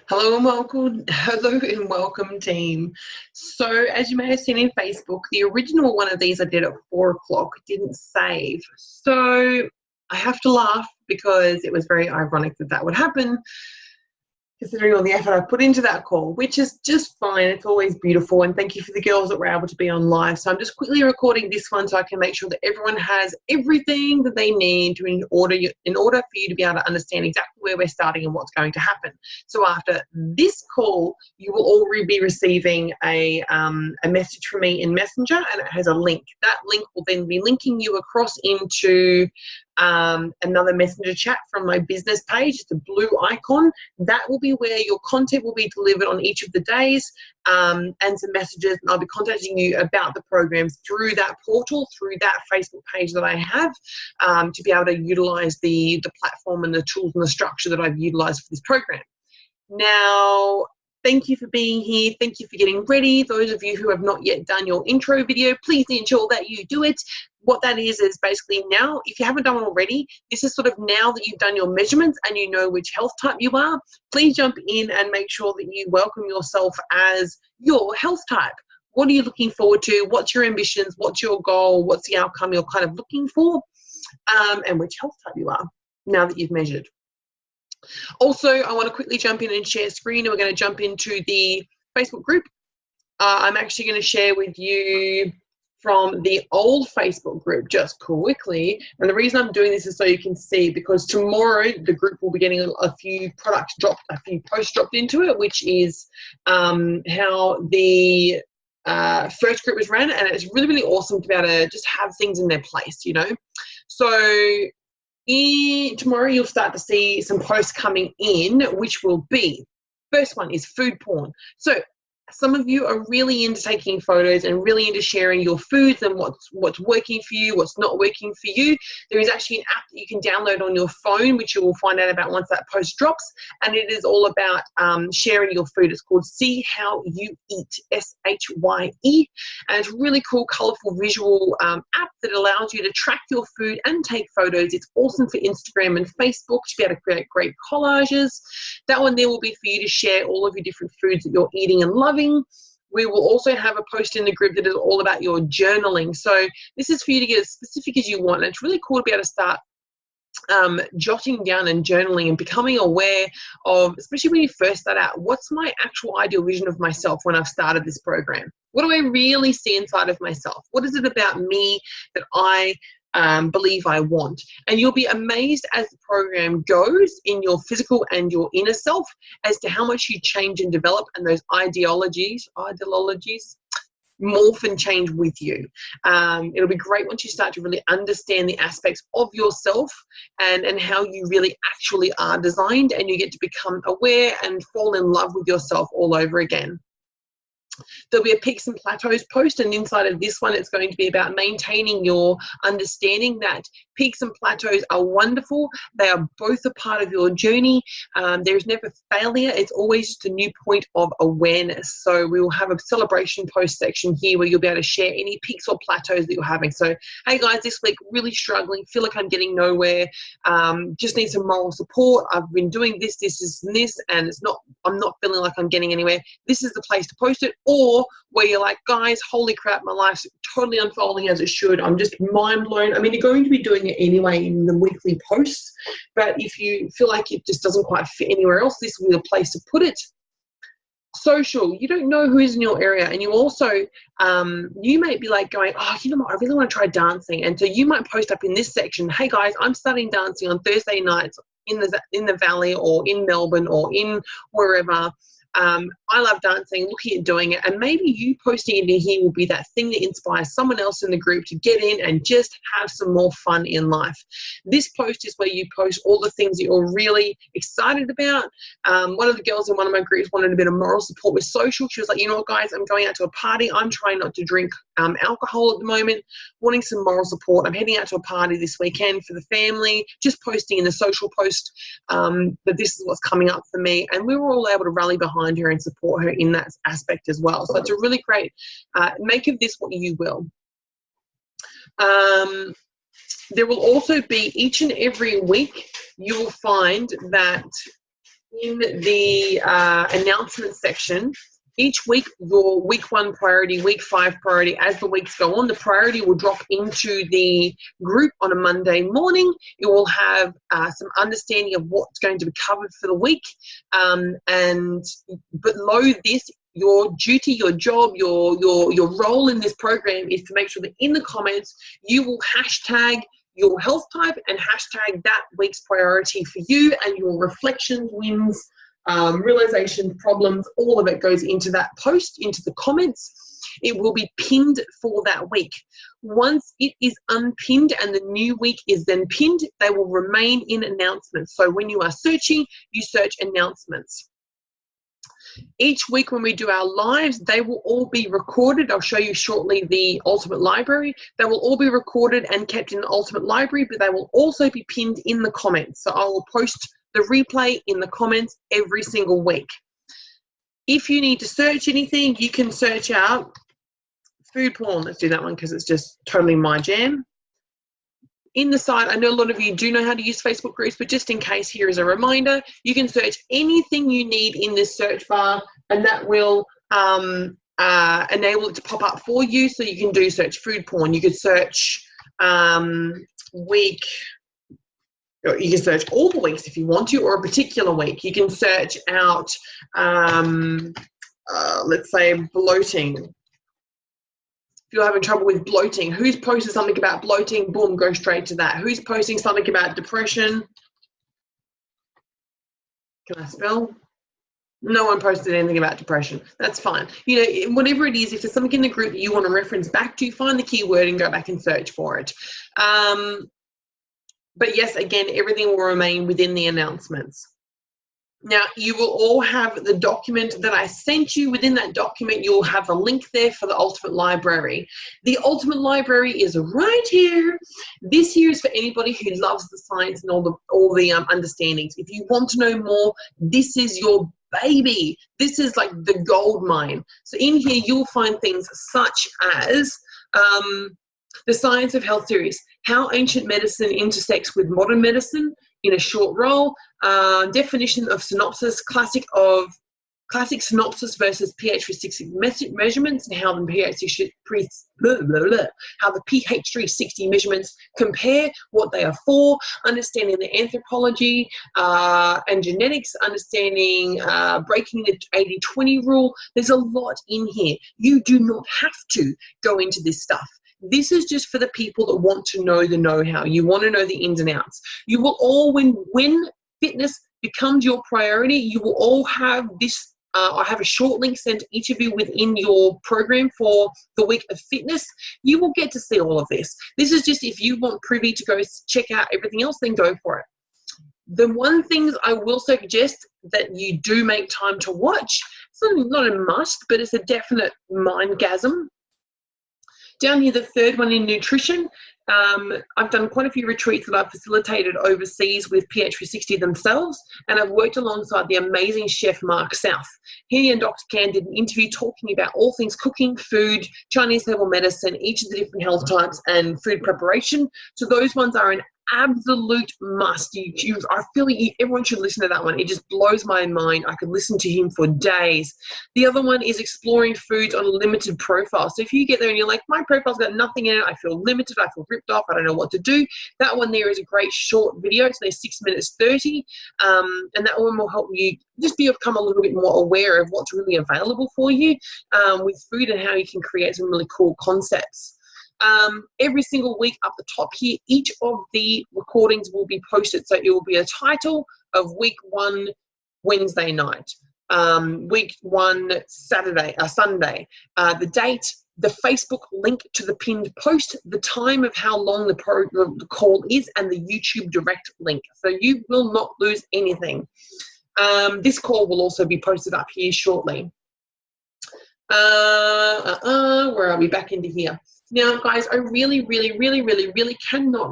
Hello and welcome team. So as you may have seen in Facebook, the original one of these I did at 4 o'clock didn't save. So I have to laugh because it was very ironic that that would happen, considering all the effort I put into that call, which is just fine. It's always beautiful. And thank you for the girls that were able to be on live. So I'm just quickly recording this one so I can make sure that everyone has everything that they need in order for you to be able to understand exactly where we're starting and what's going to happen. So after this call, you will all be receiving a message from me in Messenger, and it has a link. That link will then be linking you across into another messenger chat from my business page. It's a blue icon. That will be where your content will be delivered on each of the days, and some messages, and I'll be contacting you about the programs through that portal, through that Facebook page that I have, to be able to utilize the platform and the tools and the structure that I've utilized for this program. Now, thank you for being here. Thank you for getting ready. Those of you who have not yet done your intro video, please ensure that you do it. What that is basically now, if you haven't done it already, this is sort of now that you've done your measurements and you know which health type you are, please jump in and make sure that you welcome yourself as your health type. What are you looking forward to? What's your ambitions? What's your goal? What's the outcome you're kind of looking for? And which health type you are now that you've measured. Also, I want to quickly jump in and share screen, and we're going to jump into the Facebook group. I'm actually going to share with you from the old Facebook group just quickly. And the reason I'm doing this is so you can see, because tomorrow the group will be getting a few products dropped, a few posts dropped into it, which is how the first group was ran. And it's really, really awesome to be able to just have things in their place, you know. So tomorrow you'll start to see some posts coming in, which will be, first one is food porn. So some of you are really into taking photos and really into sharing your foods and what's working for you, what's not working for you. There is actually an app that you can download on your phone, which you will find out about once that post drops. And it is all about sharing your food. It's called See How You Eat, SHYE. And it's a really cool, colorful visual app that allows you to track your food and take photos. It's awesome for Instagram and Facebook to be able to create great collages. That one there will be for you to share all of your different foods that you're eating and loving. We will also have a post in the group that is all about your journaling. So this is for you to get as specific as you want. And it's really cool to be able to start jotting down and journaling and becoming aware of, especially when you first start out, what's my actual ideal vision of myself when I've started this program? What do I really see inside of myself? What is it about me that I believe I want? And you'll be amazed as the program goes in your physical and your inner self as to how much you change and develop, and those ideologies morph and change with you. It'll be great once you start to really understand the aspects of yourself and how you really actually are designed, and you get to become aware and fall in love with yourself all over again. There'll be a peaks and plateaus post, and inside of this one it's going to be about maintaining your understanding that peaks and plateaus are wonderful. They are both a part of your journey. There's never failure. It's always just a new point of awareness. So we will have a celebration post section here where you'll be able to share any peaks or plateaus that you're having. So, hey guys, this week really struggling, feel like I'm getting nowhere, just need some moral support. I've been doing this, and I'm not feeling like I'm getting anywhere. This is the place to post it. Or where you're like, guys, holy crap, my life's totally unfolding as it should. I'm just mind blown. I mean, you're going to be doing it anyway in the weekly posts, but if you feel like it just doesn't quite fit anywhere else, this will be the place to put it. Social, you don't know who's in your area, and you also, you might be like going, oh, you know what, I really want to try dancing. And so you might post up in this section, hey guys, I'm starting dancing on Thursday nights in the valley or in Melbourne or in wherever. I love dancing, looking at doing it, and maybe you posting it in here will be that thing that inspires someone else in the group to get in and just have some more fun in life. This post is where you post all the things that you're really excited about. One of the girls in one of my groups wanted a bit of moral support with social. She was like, you know what guys, I'm going out to a party. I'm trying not to drink alcohol at the moment, wanting some moral support. I'm heading out to a party this weekend for the family, just posting in the social post that this is what's coming up for me. And we were all able to rally behind her and support her in that aspect as well. So it's a really great, make of this what you will. There will also be each and every week, you will find that in the announcement section, each week, your week 1 priority, week 5 priority, as the weeks go on, the priority will drop into the group on a Monday morning. It will have some understanding of what's going to be covered for the week. And below this, your duty, your job, your role in this program is to make sure that in the comments, you will hashtag your health type and hashtag that week's priority for you, and your reflections, wins, realizations, problems, all of it goes into that post, into the comments. It will be pinned for that week. Once it is unpinned and the new week is then pinned, they will remain in announcements. So when you are searching, you search announcements. Each week when we do our lives, they will all be recorded. I'll show you shortly the Ultimate Library. They will all be recorded and kept in the Ultimate Library, but they will also be pinned in the comments. So I will post the replay in the comments every single week. If you need to search anything, you can search out food porn. Let's do that one because it's just totally my jam. In the site, I know a lot of you do know how to use Facebook groups, but just in case, here is a reminder. You can search anything you need in this search bar, and that will enable it to pop up for you. So you can do search food porn. You could search week. You can search all the weeks if you want to, or a particular week. You can search out, let's say, bloating. If you're having trouble with bloating, who's posted something about bloating? Boom, go straight to that. Who's posting something about depression? Can I spell? No one posted anything about depression. That's fine. You know, whatever it is, if there's something in the group that you want to reference back to, find the keyword and go back and search for it. But yes, again, everything will remain within the announcements. Now, you will all have the document that I sent you. Within that document, you'll have a link there for the Ultimate Library. The Ultimate Library is right here. This here is for anybody who loves the science and all the understandings. If you want to know more, this is your baby. This is like the gold mine. So in here, you'll find things such as the Science of Health series, how ancient medicine intersects with modern medicine in a short roll, definition of synopsis, classic synopsis versus pH 360 measurements, and how the pH 360 measurements compare, what they are for, understanding the anthropology and genetics, understanding breaking the 80-20 rule. There's a lot in here. You do not have to go into this stuff. This is just for the people that want to know the know-how. You want to know the ins and outs. You will all, when fitness becomes your priority, you will all have this. I have a short link sent to each of you within your program for the week of fitness. You will get to see all of this. This is just if you want privy to go check out everything else, then go for it. The one thing I will suggest that you do make time to watch, it's not a must, but it's a definite mindgasm. Down here, the third one in nutrition. I've done quite a few retreats that I've facilitated overseas with pH 360 themselves, and I've worked alongside the amazing chef Mark South. He and Dr. Can did an interview talking about all things cooking, food, Chinese herbal medicine, each of the different health types, and food preparation. So those ones are an absolute must. I feel like everyone should listen to that one. It just blows my mind. I could listen to him for days. The other one is exploring foods on a limited profile. So if you get there and you're like, my profile's got nothing in it, I feel limited, I feel ripped off, I don't know what to do, that one there is a great short video. So they're 6 minutes 30, and that one will help you just become a little bit more aware of what's really available for you with food and how you can create some really cool concepts. Every single week up the top here, each of the recordings will be posted. So it will be a title of week 1 Wednesday night, week 1 Sunday, the date, the Facebook link to the pinned post, the time of how long the call is, and the YouTube direct link. So you will not lose anything. This call will also be posted up here shortly. Where are we? Back into here. Now, guys, I really, really, really, really, really cannot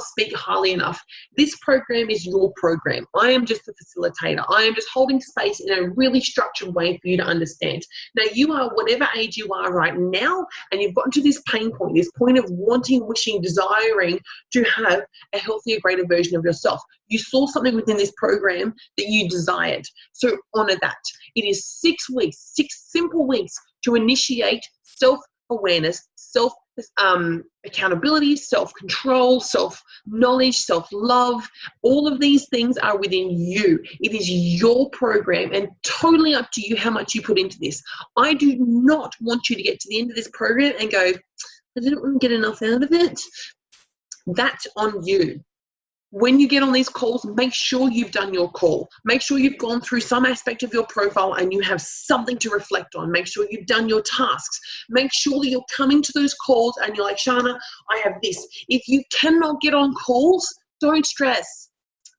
speak highly enough. This program is your program. I am just a facilitator. I am just holding space in a really structured way for you to understand. Now, you are whatever age you are right now, and you've gotten to this pain point, this point of wanting, wishing, desiring to have a healthier, greater version of yourself. You saw something within this program that you desired. So honor that. It is 6 weeks, 6 simple weeks to initiate self-awareness, accountability, self-control, self-knowledge, self-love. All of these things are within you. It is your program and totally up to you how much you put into this. I do not want you to get to the end of this program and go, I didn't really get enough out of it. That's on you. When you get on these calls, make sure you've done your call. Make sure you've gone through some aspect of your profile and you have something to reflect on. Make sure you've done your tasks. Make sure that you're coming to those calls and you're like, Shana, I have this. If you cannot get on calls, don't stress.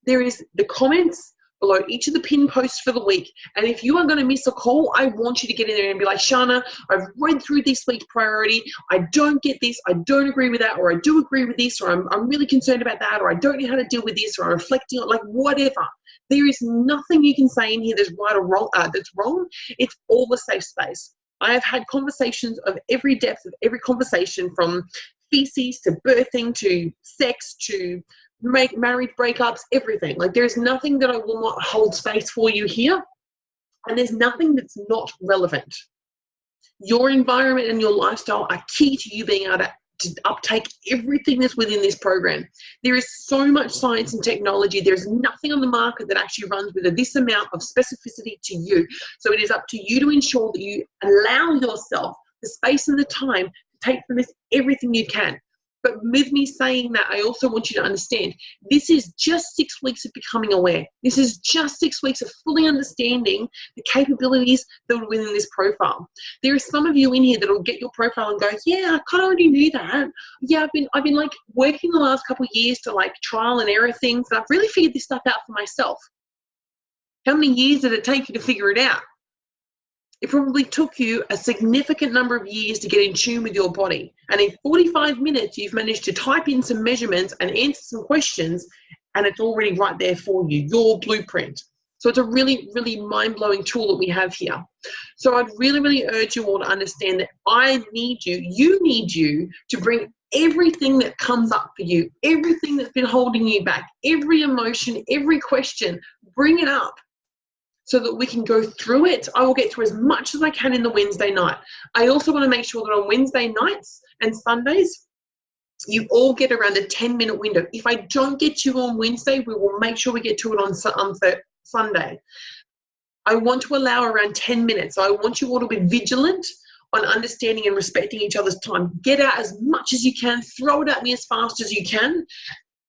There is the comments below each of the pin posts for the week. And if you are going to miss a call, I want you to get in there and be like, Shana, I've read through this week's priority. I don't get this. I don't agree with that. Or I do agree with this. Or I'm really concerned about that. Or I don't know how to deal with this. Or I'm reflecting on, like, whatever. There is nothing you can say in here that's right or wrong. That's wrong. It's all a safe space. I have had conversations of every depth of every conversation, from feces to birthing to sex to marriage breakups, everything. Like, there's nothing that I will not hold space for you here, and there's nothing that's not relevant. Your environment and your lifestyle are key to you being able to uptake everything that's within this program. There is so much science and technology. There's nothing on the market that actually runs with this amount of specificity to you. So it is up to you to ensure that you allow yourself the space and the time to take from this everything you can. But with me saying that, I also want you to understand, this is just 6 weeks of becoming aware. This is just 6 weeks of fully understanding the capabilities that are within this profile. There are some of you in here that will get your profile and go, yeah, I kind of already knew that. Yeah, I've been like working the last couple of years to like trial and error things, and I've really figured this stuff out for myself. How many years did it take you to figure it out? It probably took you a significant number of years to get in tune with your body. And in 45 minutes, you've managed to type in some measurements and answer some questions, and it's already right there for you, your blueprint. So it's a really, really mind-blowing tool that we have here. So I'd really, really urge you all to understand that I need you need you to bring everything that comes up for you, everything that's been holding you back, every emotion, every question, bring it up, so that we can go through it. I will get through as much as I can in the Wednesday night. I also want to make sure that on Wednesday nights and Sundays, you all get around a 10-minute window. If I don't get you on Wednesday, we will make sure we get to it on Sunday. I want to allow around 10 minutes. So I want you all to be vigilant on understanding and respecting each other's time. Get out as much as you can. Throw it at me as fast as you can,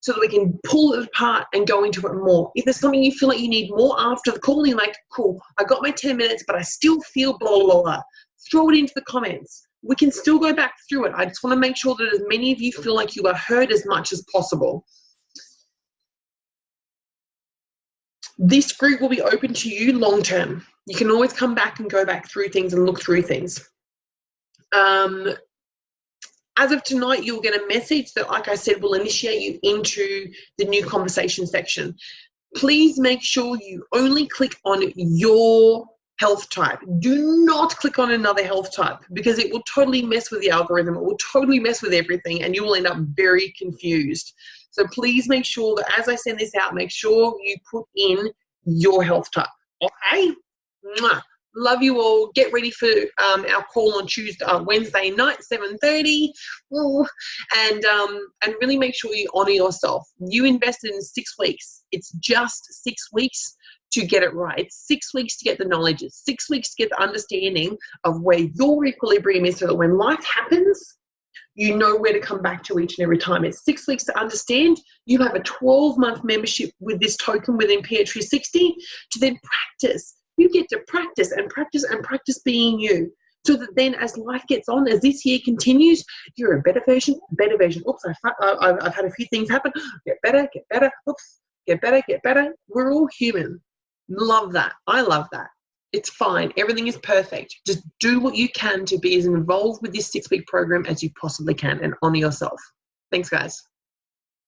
so that we can pull it apart and go into it more. If there's something you feel like you need more after the call, you're like, cool, I got my 10 minutes, but I still feel blah, blah, blah. Throw it into the comments. We can still go back through it. I just want to make sure that as many of you feel like you are heard as much as possible. This group will be open to you long term. You can always come back and go back through things and look through things. As of tonight, you'll get a message that, like I said, will initiate you into the new conversation section. Please make sure you only click on your health type. Do not click on another health type, because it will totally mess with the algorithm. It will totally mess with everything, and you will end up very confused. So please make sure that as I send this out, make sure you put in your health type. Okay? Mwah. Love you all. Get ready for our call on Wednesday night, 7:30. And really make sure you honor yourself. You invested in 6 weeks. It's just 6 weeks to get it right. It's 6 weeks to get the knowledge. It's 6 weeks to get the understanding of where your equilibrium is, so that when life happens, you know where to come back to each and every time. It's 6 weeks to understand. You have a 12-month membership with this token within PA360 to then practice. You get to practice and practice and practice being you, so that then as life gets on, as this year continues, you're a better version, better version. Oops, I've had a few things happen. Get better, get better. Oops, get better, get better. We're all human. Love that. I love that. It's fine. Everything is perfect. Just do what you can to be as involved with this 6-week program as you possibly can and honour yourself. Thanks, guys.